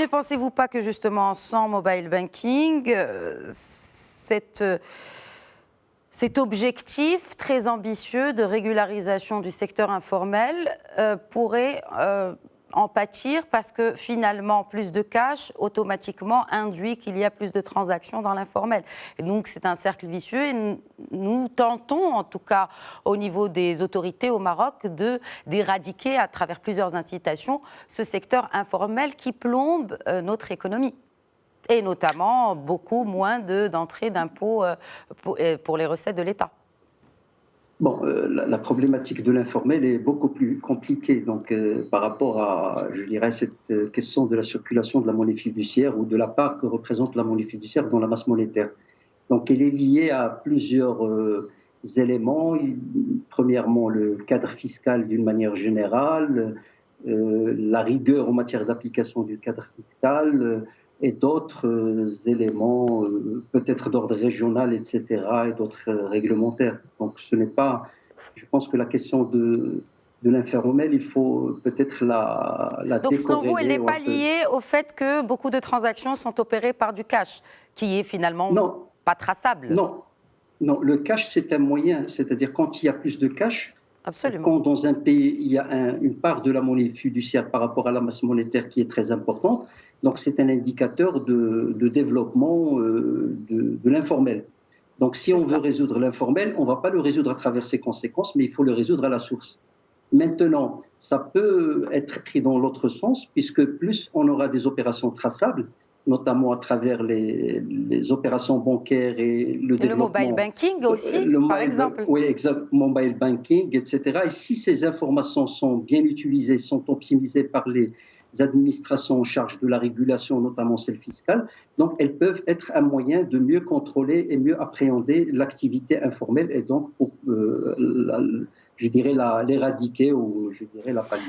ne pensez-vous pas que justement sans mobile banking, cet objectif très ambitieux de régularisation du secteur informel pourrait en pâtir parce que finalement plus de cash automatiquement induit qu'il y a plus de transactions dans l'informel. Et donc c'est un cercle vicieux et nous tentons en tout cas au niveau des autorités au Maroc d'éradiquer à travers plusieurs incitations ce secteur informel qui plombe notre économie. Et notamment beaucoup moins d'entrées d'impôts pour les recettes de l'État. Bon, la problématique de l'informel est beaucoup plus compliquée donc, par rapport à, je dirais, cette question de la circulation de la monnaie fiduciaire ou de la part que représente la monnaie fiduciaire dans la masse monétaire. Donc, elle est liée à plusieurs éléments. Premièrement, le cadre fiscal d'une manière générale, la rigueur en matière d'application du cadre fiscal, et d'autres éléments, peut-être d'ordre régional, etc., et d'autres réglementaires. Donc ce n'est pas... Je pense que la question de l'informel, il faut peut-être la Donc selon vous, elle n'est pas liée au fait que beaucoup de transactions sont opérées par du cash, qui est finalement pas traçable. Non, le cash, c'est un moyen. C'est-à-dire quand il y a plus de cash, absolument, quand dans un pays, il y a une part de la monnaie fiduciaire par rapport à la masse monétaire qui est très importante, donc c'est un indicateur de développement de l'informel. Donc si on veut résoudre l'informel, on ne va pas le résoudre à travers ses conséquences, mais il faut le résoudre à la source. Maintenant, ça peut être pris dans l'autre sens, puisque plus on aura des opérations traçables, notamment à travers les opérations bancaires et le développement. Le mobile banking aussi, par exemple. Oui, exact, mobile banking, etc. Et si ces informations sont bien utilisées, sont optimisées par les administrations en charge de la régulation, notamment celle fiscale, donc elles peuvent être un moyen de mieux contrôler et mieux appréhender l'activité informelle et donc, pour, je dirais, l'éradiquer ou je dirais la pallier.